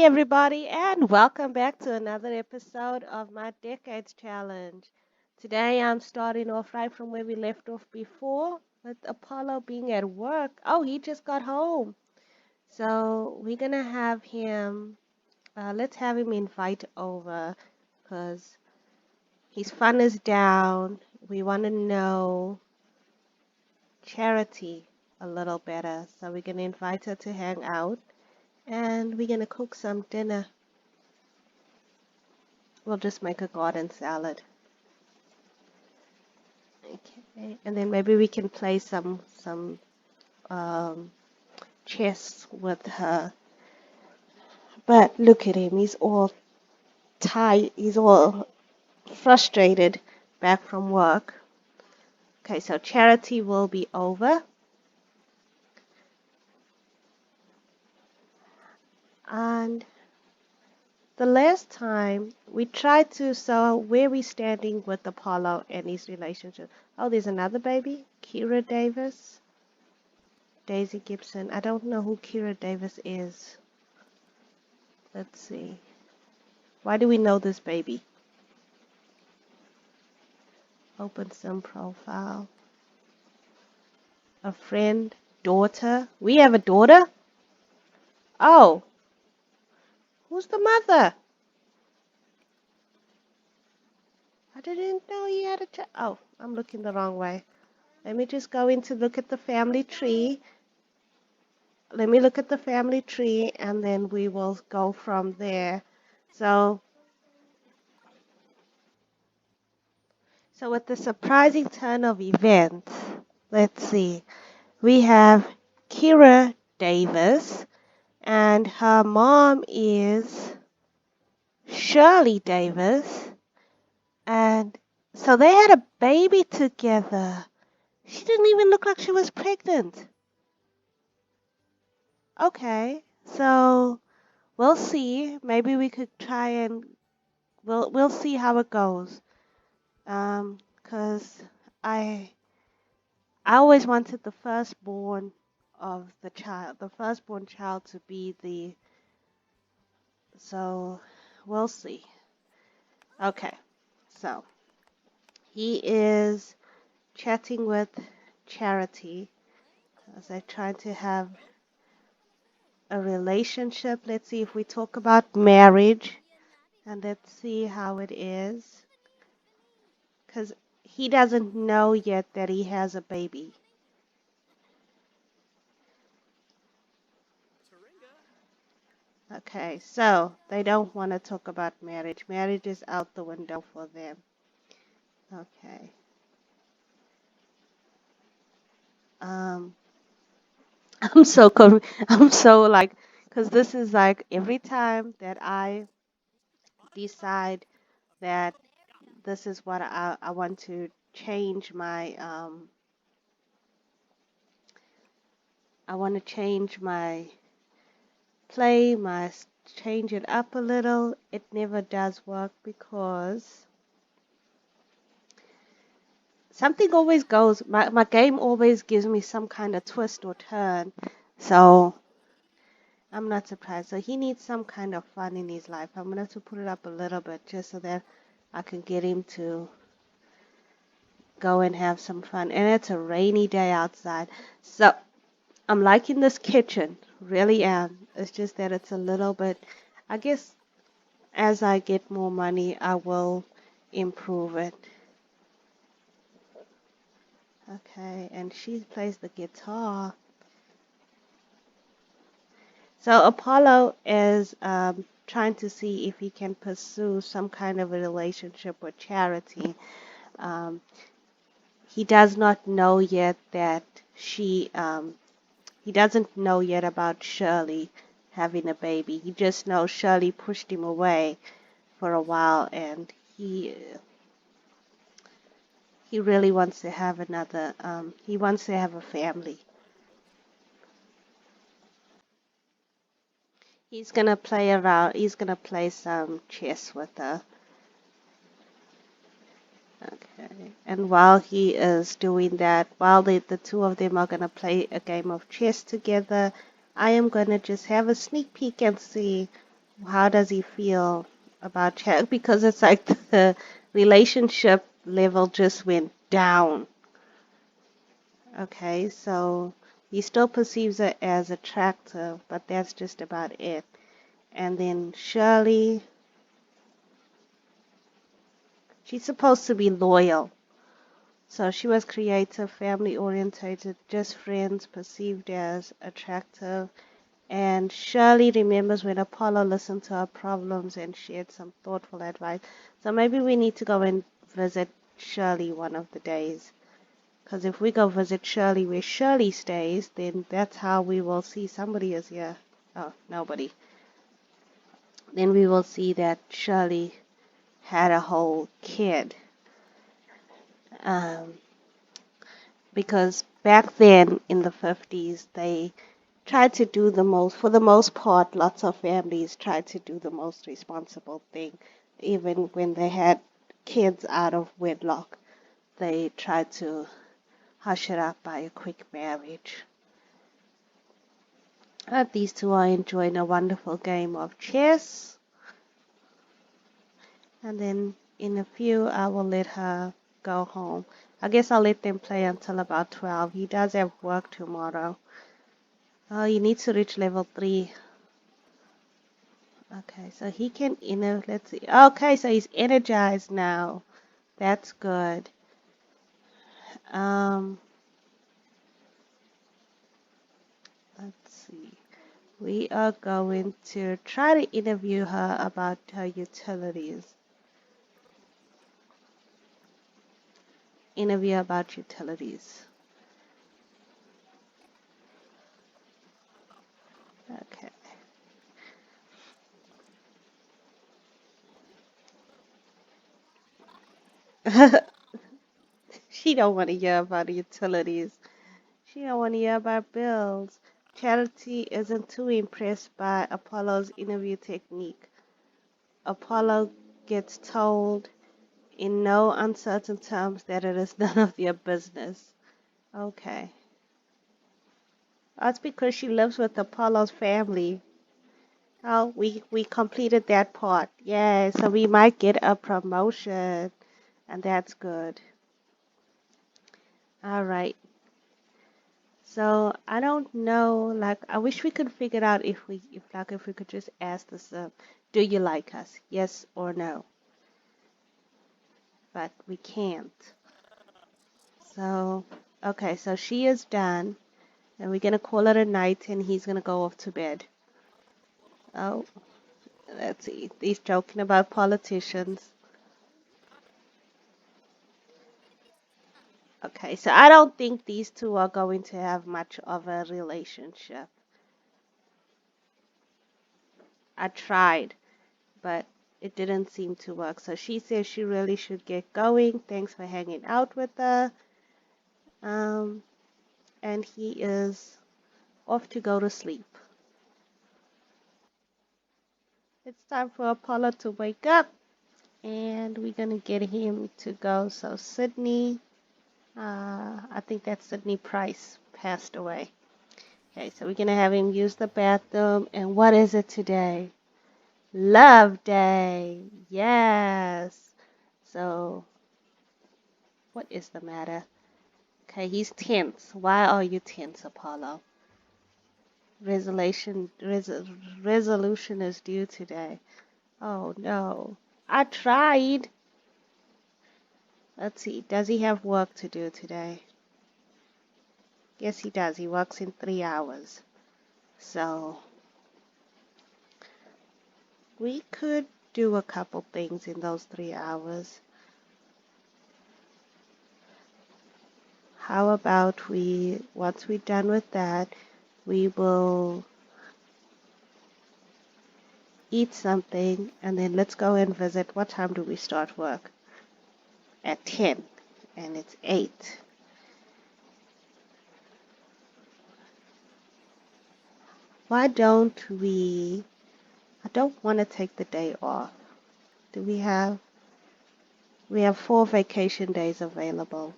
everybody, and welcome back to another episode of my Decades Challenge. Today, I'm starting off right from where we left off before with Apollo being at work. Oh, he just got home. So, we're gonna have him, let's have him invite over because his fun is down. We want to know Charity a little better. So, we're gonna invite her to hang out and we're gonna cook some dinner. We'll just make a garden salad. Okay, and then maybe we can play some um, chess with her. But look at him; he's all tired. He's all frustrated back from work. Okay, so Charity will be over, and the last time we tried to. So where we standing with Apollo and his relationship? Oh, there's another baby, Kira Davis, Daisy Gibson. I don't know who Kira Davis is. Let's see. Why do we know this baby? Open some profile. A friend, daughter. We have a daughter? Oh, who's the mother? I didn't know he had a child. Oh, I'm looking the wrong way. Let me just go in to look at the family tree. Let me look at the family tree and then we will go from there. So, so with the surprising turn of events, let's see. We have Kira Davis and her mom is Shirley Davis. And so they had a baby together. She didn't even look like she was pregnant. Okay, so we'll see. Maybe we could try and we'll see how it goes. 'Cause I always wanted the firstborn child to be the. So we'll see. Okay, so he is chatting with Charity as I try to have a relationship. Let's see if we talk about marriage and let's see how it is. Because he doesn't know yet that he has a baby. Okay, so they don't want to talk about marriage. Marriage is out the window for them. Okay. Um, I'm so like, because this is like every time that I decide that this is what I want to change I want to change my change it up a little. It never does work because something always goes, my game always gives me some kind of twist or turn. So I'm not surprised. So he needs some kind of fun in his life. I'm going to have to put it up a little bit just so that I can get him to go and have some fun. And it's a rainy day outside. So I'm liking this kitchen, really am. It's just that it's a little bit, I guess as I get more money, I will improve it. Okay, and she plays the guitar. So Apollo is trying to see if he can pursue some kind of a relationship with Charity. Um, he does not know yet that he doesn't know yet about Shirley having a baby. He just knows Shirley pushed him away for a while and he really wants to have he wants to have a family. He's gonna play around, he's gonna play some chess with her. Okay. And while he is doing that, while the two of them are gonna play a game of chess together, I am gonna just have a sneak peek and see How does he feel about Chad? Because it's like the relationship level just went down. Okay, so he still perceives her as attractive, but that's just about it. And then Shirley, she's supposed to be loyal. So she was creative, family orientated, just friends, perceived as attractive. And Shirley remembers when Apollo listened to her problems and shared some thoughtful advice. So maybe we need to go and visit Shirley one of the days. Because if we go visit Shirley where Shirley stays, then that's how we will see somebody is here. Oh, nobody. Then we will see that Shirley had a whole kid. Um, because back then in the 50s, they tried to do the most, for the most part, lots of families tried to do the most responsible thing. Even when they had kids out of wedlock, they tried to hush it up by a quick marriage. These two are enjoying a wonderful game of chess. And then in a few, I will let her go home. I guess I'll let them play until about 12. He does have work tomorrow. Oh, you need to reach level 3. Okay, so he can let's see. Okay, so he's energized now. That's good. Um, let's see. We are going to try to interview her about her utilities. Interview about utilities. Okay. She don't want to hear about utilities. She don't want to hear about bills. Charity isn't too impressed by Apollo's interview technique. Apollo gets told in no uncertain terms that it is none of their business. Okay. That's because she lives with Apollo's family. Oh, we completed that part. Yeah, so we might get a promotion, and that's good. All right. So I don't know. Like, I wish we could figure out if we could just ask this, do you like us? Yes or no? But we can't. So, okay, so she is done. And we're gonna call it a night, and he's gonna go off to bed. Oh, let's see. He's joking about politicians. Okay, so I don't think these two are going to have much of a relationship. I tried, but it didn't seem to work. So she says she really should get going. Thanks for hanging out with her. Um, and he is off to go to sleep. It's time for Apollo to wake up, and we're gonna get him to go. So Sydney. I think that's Sydney Price passed away. Okay, so we're gonna have him use the bathroom. And what is it today? Love Day. Yes. So, what is the matter? Okay, he's tense. Why are you tense, Apollo? Resolution is due today. Oh no. I tried. Let's see. Does he have work to do today? Yes, he does. He works in 3 hours. So, we could do a couple things in those 3 hours. How about once we're done with that, we will eat something and then let's go and visit. What time do we start work? At 10, and it's 8. Why don't I don't want to take the day off. Do we have 4 vacation days available.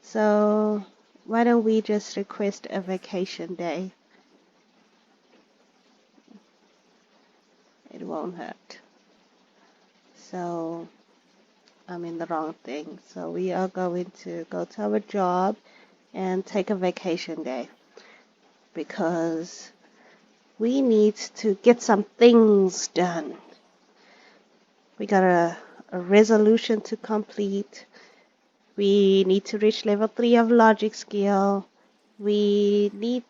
So why don't we just request a vacation day? It won't hurt. So I'm in the wrong thing. So we are going to go to our job and take a vacation day because we need to get some things done. We got a resolution to complete. We need to reach level 3 of logic skill. We need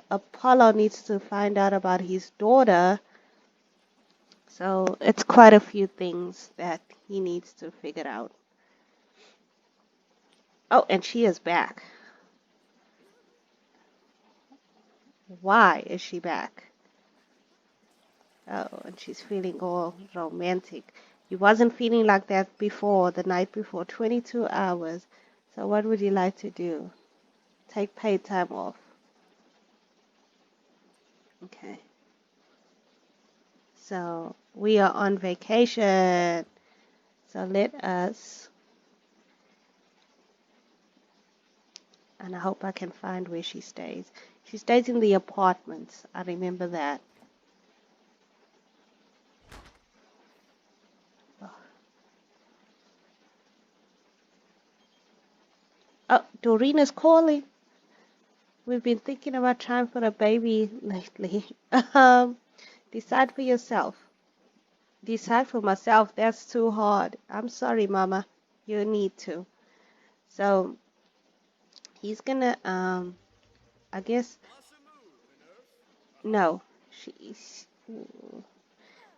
Apollo needs to find out about his daughter. So it's quite a few things that he needs to figure out. Oh, and she is back. Why is she back? Oh, and she's feeling all romantic. You wasn't feeling like that before, the night before, 22 hours. So what would you like to do? Take paid time off. Okay. So we are on vacation. So let us, and I hope I can find where she stays. She stays in the apartments. I remember that. Oh, Doreen is calling. We've been thinking about trying for a baby lately. Um, Decide for yourself. Decide for myself. That's too hard. I'm sorry, Mama. You need to. So he's gonna I guess no. She's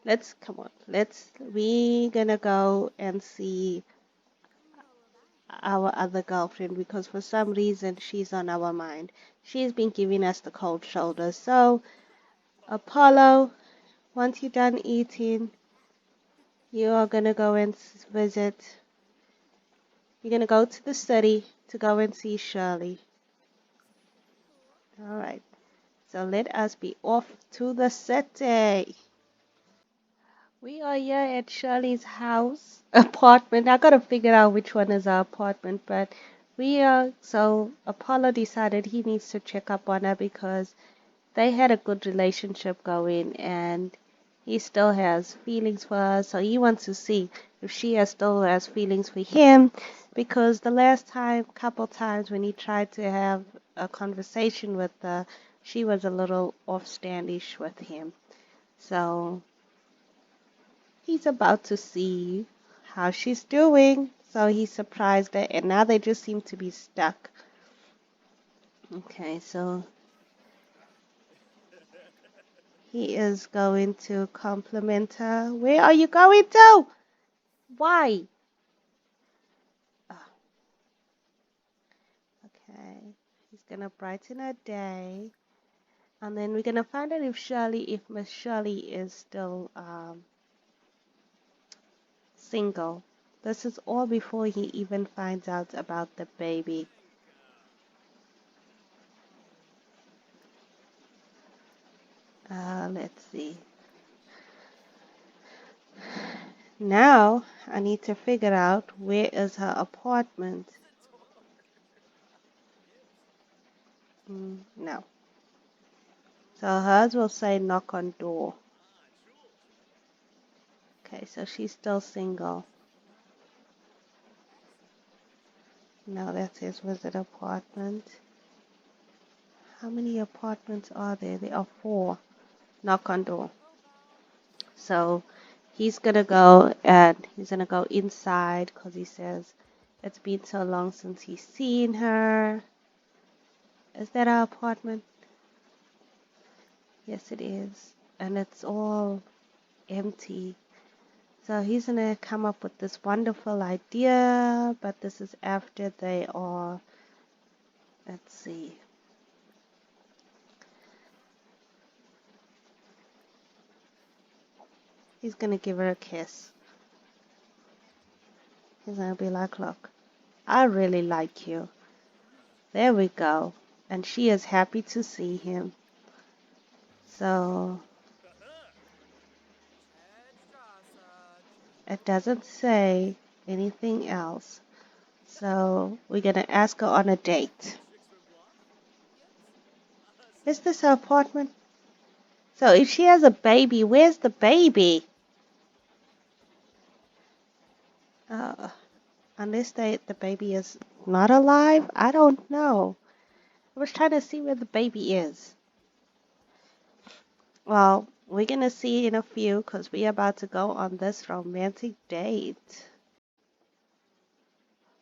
let's come on. We gonna go and see our other girlfriend because for some reason she's on our mind. She's been giving us the cold shoulder. So Apollo, once you're done eating, you are gonna go and visit. You're gonna go to the city to go and see Shirley. All right. So let us be off to the city. We are here at Shirley's house, apartment. I gotta figure out which one is our apartment, but we are. So Apollo decided he needs to check up on her because they had a good relationship going and he still has feelings for her. So he wants to see if still has feelings for him because the last couple times when he tried to have a conversation with her, she was a little offstandish with him. So he's about to see how she's doing. So he surprised her, and now they just seem to be stuck. Okay, so he is going to compliment her. Where are you going to? Why? Oh, okay, he's gonna brighten her day, and then we're gonna find out if Miss Shirley is still single. This is all before he even finds out about the baby. Let's see. Now I need to figure out where is her apartment. No. So hers will say knock on door. Okay, so she's still single. No, that says visit apartment. How many apartments are there? There are 4. Knock on door. So he's gonna go inside because he says it's been so long since he's seen her. Is that our apartment? Yes, it is. And it's all empty. So he's gonna come up with this wonderful idea, but this is after they are, let's see. He's gonna give her a kiss. He's gonna be like, look, I really like you. There we go. And she is happy to see him. So it doesn't say anything else. So we're gonna ask her on a date. Is this her apartment? So if she has a baby, where's the baby? Uh, unless the baby is not alive, I don't know. I was trying to see where the baby is. Well, we're gonna see in a few because we're about to go on this romantic date.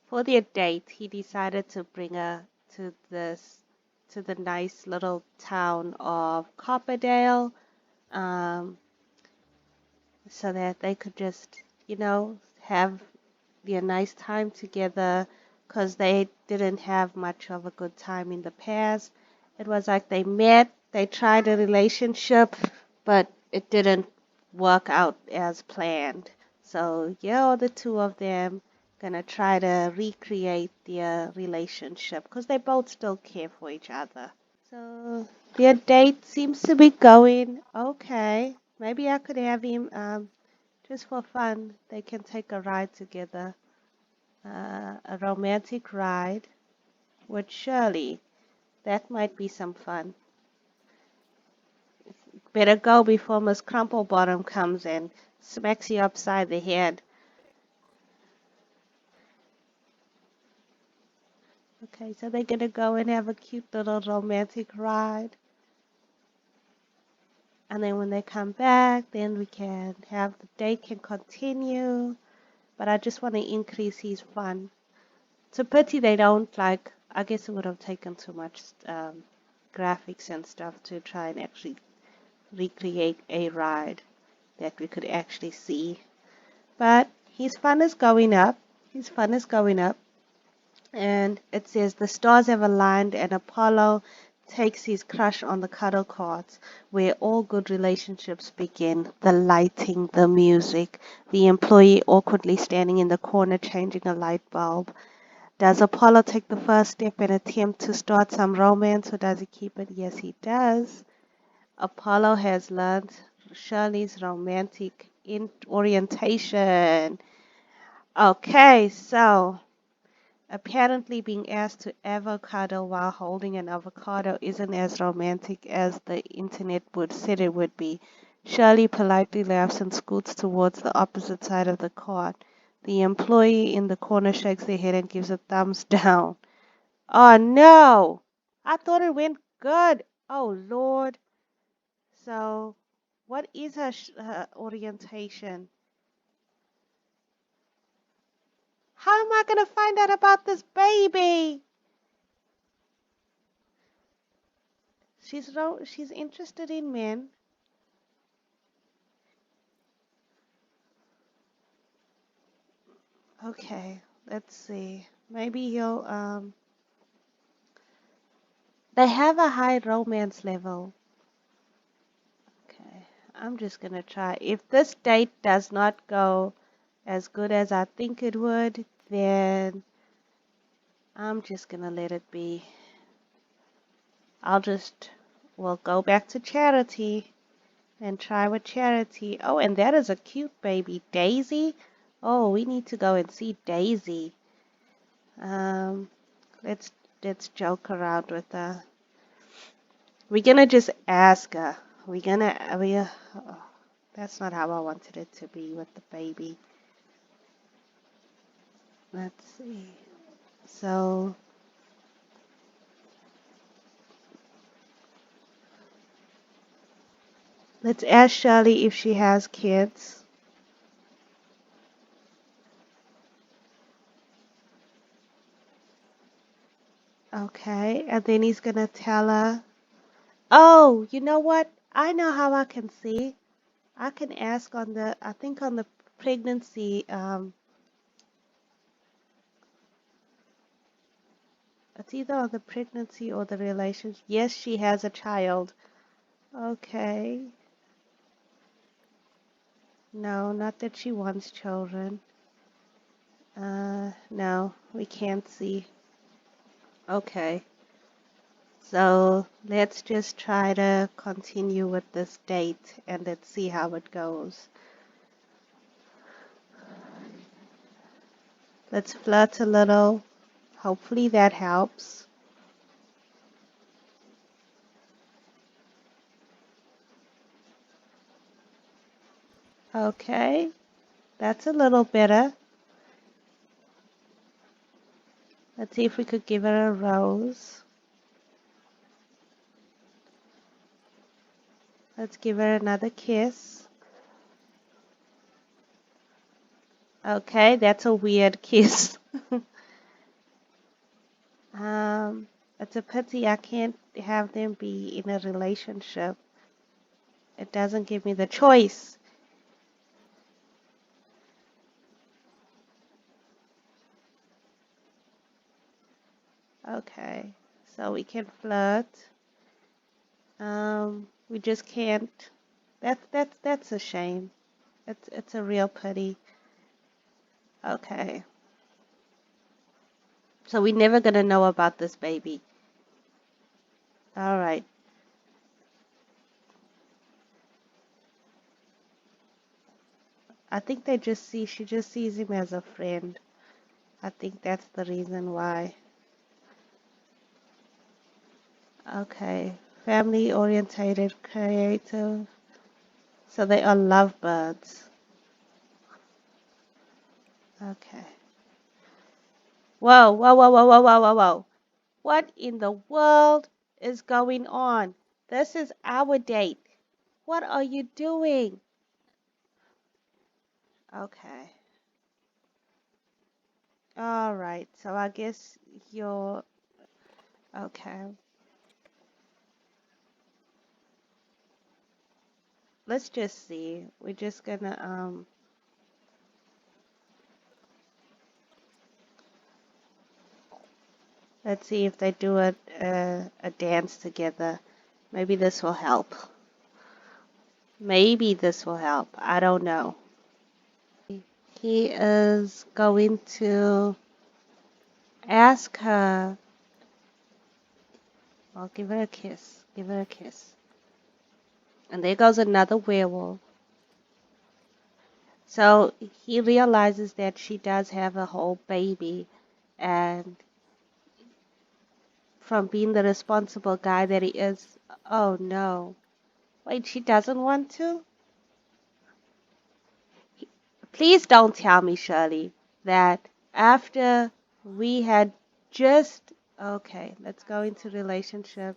For their date, he decided to bring her to the nice little town of Copperdale, um, so that they could just, have their nice time together because they didn't have much of a good time in the past. It was like they met, they tried a relationship, but it didn't work out as planned. So, yeah, the two of them gonna try to recreate their relationship because they both still care for each other. So, their date seems to be going okay. Maybe I could have him just for fun. They can take a ride together, a romantic ride with Shirley. That might be some fun. Better go before Miss Crumplebottom comes and smacks you upside the head. Okay, so they're gonna go and have a cute little romantic ride. And then when they come back, then we can have the date can continue. But I just want to increase his fun. It's a pity they don't like. I guess it would have taken too much graphics and stuff to try and actually recreate a ride that we could actually see. But his fun is going up. His fun is going up. And it says the stars have aligned and Apollo takes his crush on the cuddle cards where all good relationships begin. The lighting, the music, the employee awkwardly standing in the corner changing a light bulb. Does Apollo take the first step and attempt to start some romance or does he keep it? Yes, he does. Apollo has learned Shirley's romantic orientation. Okay, so apparently being asked to avocado while holding an avocado isn't as romantic as the internet would said it would be. Shirley politely laughs and scoots towards the opposite side of the cart. The employee in the corner shakes their head and gives a thumbs down. Oh no! I thought it went good. Oh Lord. So, what is her orientation? How am I going to find out about this baby? She's interested in men. Okay, let's see. Maybe he'll they have a high romance level. Okay. I'm just going to try. If this date does not go as good as I think it would, then I'm just going to let it be. I'll just, we'll go back to Charity and try with Charity. Oh, and that is a cute baby. Daisy? Oh, we need to go and see Daisy. Um, let's let's joke around with her. We're gonna just ask her. Oh, that's not how I wanted it to be with the baby. Let's see. So let's ask Shirley if she has kids. Okay, and then he's gonna tell her. Oh, you know what? I know how I can see. I can ask on I think on the pregnancy, it's either on the pregnancy or the relationship. Yes, she has a child. Okay. No, not that she wants children. No, we can't see. Okay. So let's just try to continue with this date and let's see how it goes. Let's flirt a little. Hopefully that helps. Okay, that's a little better. Let's see if we could give her a rose. Let's give her another kiss. Okay, that's a weird kiss. um, it's a pity I can't have them be in a relationship. It doesn't give me the choice. Okay, so we can flirt. We just can't. That's a shame. It's a real pity. Okay, so we're never gonna know about this baby. All right. I think she just sees him as a friend. I think that's the reason why. Okay, family orientated, creative. So they are lovebirds. Okay. Whoa, whoa, whoa, whoa, whoa, whoa, whoa, whoa. What in the world is going on? This is our date. What are you doing? Okay. All right. So I guess you're okay. Let's just see. We're just gonna let's see if they do a dance together. Maybe this will help. Maybe this will help. I don't know. He is going to ask her. Well, give her a kiss. Give her a kiss. And there goes another werewolf. So he realizes that she does have a whole baby, and from being the responsible guy that he is, oh no. Wait, she doesn't want to? Please don't tell me, Shirley, that after we had just. Okay, let's go into relationship.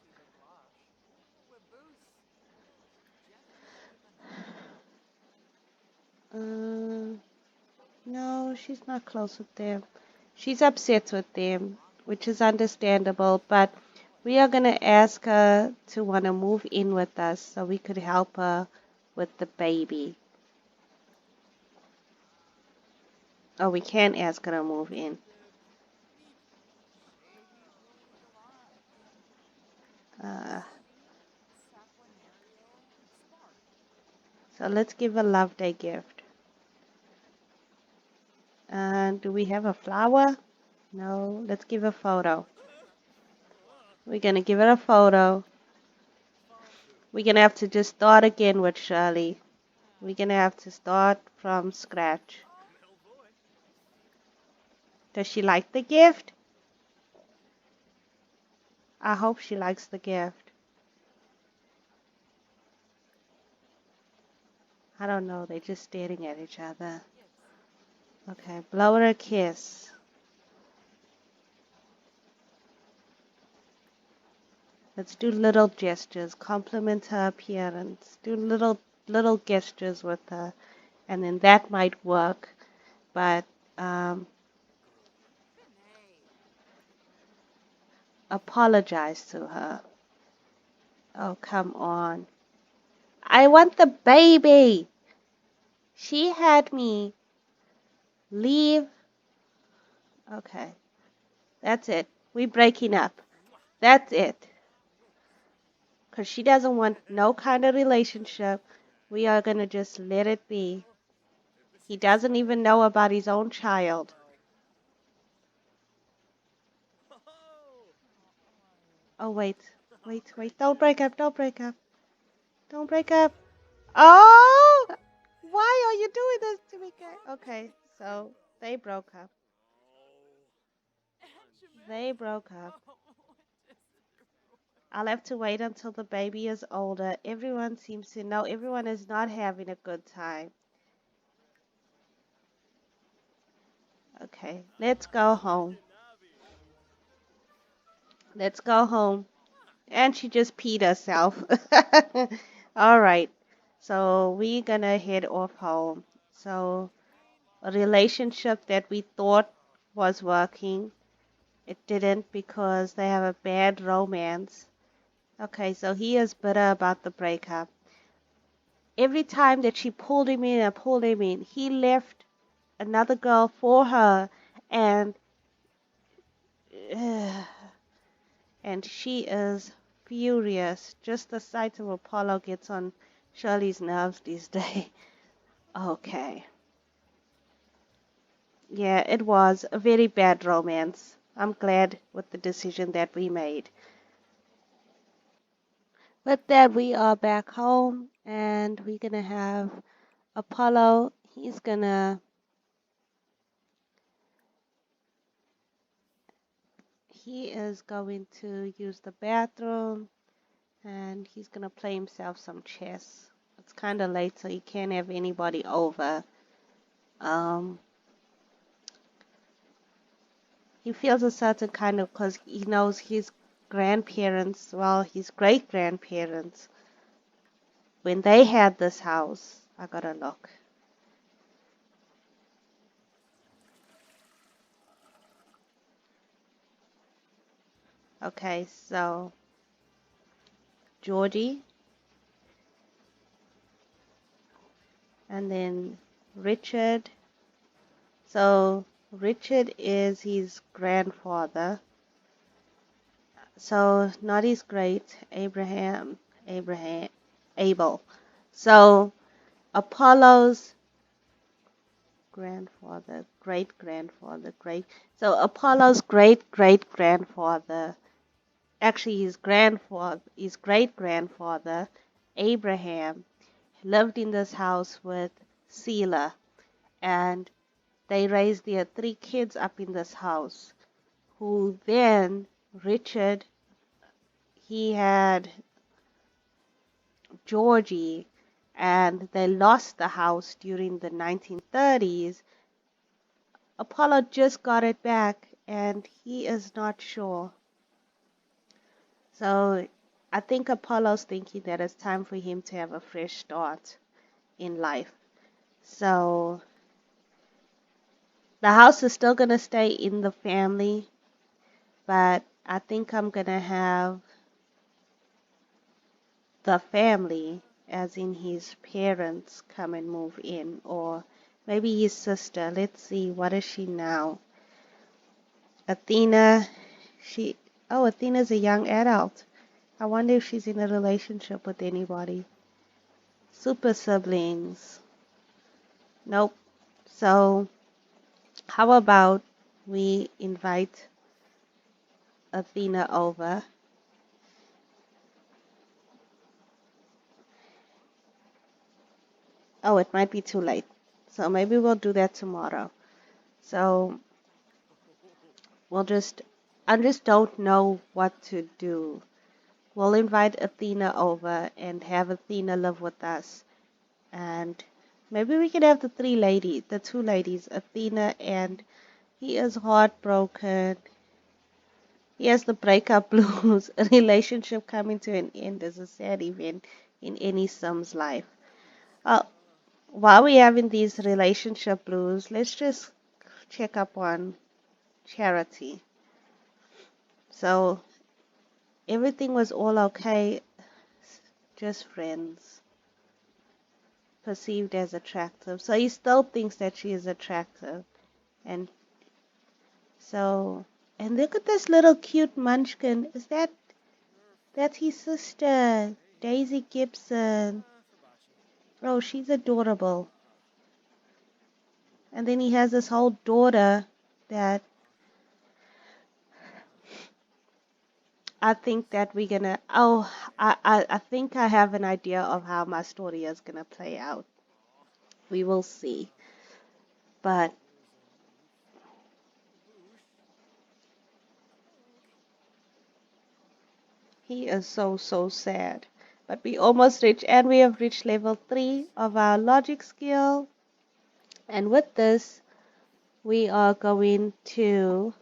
Uh, no, she's not close with them. She's upset with them, which is understandable, but we are going to ask her to want to move in with us so we could help her with the baby. Oh, we can ask her to move in. Uh, so let's give a love day gift. Do we have a flower? No, let's give a photo. We're going to give her a photo. We're going to have to just start again with Shirley. We're going to have to start from scratch. Does she like the gift? I hope she likes the gift. I don't know. They're just staring at each other. Okay, blow her a kiss. Let's do little gestures. Compliment her appearance. Do little gestures with her, and then that might work. But um, apologize to her. Oh, come on. I want the baby. She had me leave. Okay, that's it. We're breaking up. That's it. Because she doesn't want no kind of relationship. We are going to just let it be. He doesn't even know about his own child. Oh, wait. Wait, wait. Don't break up. Don't break up. Don't break up. Oh! Why are you doing this to me, guy? Okay, so they broke up. They broke up. I'll have to wait until the baby is older. Everyone seems to know everyone is not having a good time. Okay, let's go home. Let's go home. And she just peed herself. All right. So we're gonna head off home. So a relationship that we thought was working, it didn't because they have a bad romance. Okay, so he is bitter about the breakup. Every time that she pulled him in and pulled him in, he left another girl for her, and and she is furious. Just the sight of Apollo gets on Shirley's nerves these days. Okay. Yeah, it was a very bad romance. I'm glad with the decision that we made. With that, we are back home and we're gonna have Apollo. He is going to use the bathroom and he's gonna play himself some chess. It's kind of late, so he can't have anybody over. Um, he feels a certain kind of because he knows his grandparents, well, his great grandparents, when they had this house. I gotta look. Okay, so Georgie, and then Richard. So Richard is his grandfather. So not his great Abraham, Abel. So Apollo's grandfather, great grandfather, great. So Apollo's great great grandfather, actually his great grandfather, Abraham, lived in this house with Selah, and they raised their three kids up in this house. Who then Richard, he had Georgie, and they lost the house during the 1930s. Apollo just got it back and he is not sure. So I think Apollo's thinking that it's time for him to have a fresh start in life. So the house is still going to stay in the family, but I think I'm going to have the family, as in his parents, come and move in, or maybe his sister. Let's see, what is she now? Athena, Athena's a young adult. I wonder if she's in a relationship with anybody. Super siblings. Nope. So, how about we invite Athena over? Oh, it might be too late. So maybe we'll do that tomorrow. So we'll just, I just don't know what to do. We'll invite Athena over and have Athena live with us. And maybe we can have the two ladies, Athena, and he is heartbroken. He has the breakup blues. A relationship coming to an end is a sad event in any Sim's life. Uh, while we're having these relationship blues, let's just check up on Charity. So everything was all okay, just friends, perceived as attractive. So he still thinks that she is attractive. And so, and look at this little cute munchkin. That's his sister, Daisy Gibson. Oh, she's adorable. And then he has this whole daughter that I think that we're gonna. Oh, I think I have an idea of how my story is gonna play out. We will see. But he is so sad. But we almost reached, and we have reached level 3 of our logic skill. And with this, we are going to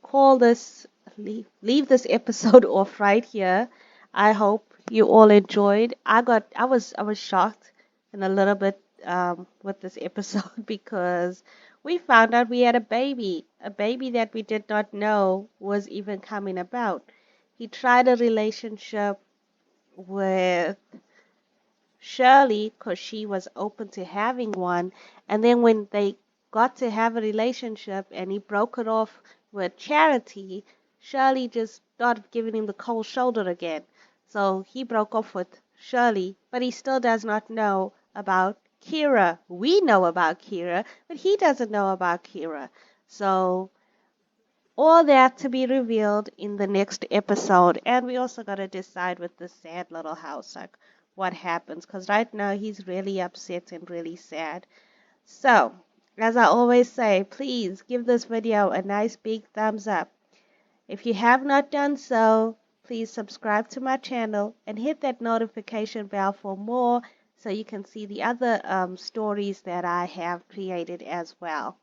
call this leave this episode off right here. I hope you all enjoyed. I was shocked and a little bit with this episode because we found out we had a baby that we did not know was even coming about. He tried a relationship with Shirley because she was open to having one. And then when they got to have a relationship and he broke it off with Charity, Shirley just started giving him the cold shoulder again. So he broke off with Shirley, but he still does not know about Kira. We know about Kira, but he doesn't know about Kira. So all that to be revealed in the next episode. And we also got to decide with this sad little house, like what happens. Because right now he's really upset and really sad. So, as I always say, please give this video a nice big thumbs up. If you have not done so, please subscribe to my channel and hit that notification bell for more so you can see the other stories that I have created as well.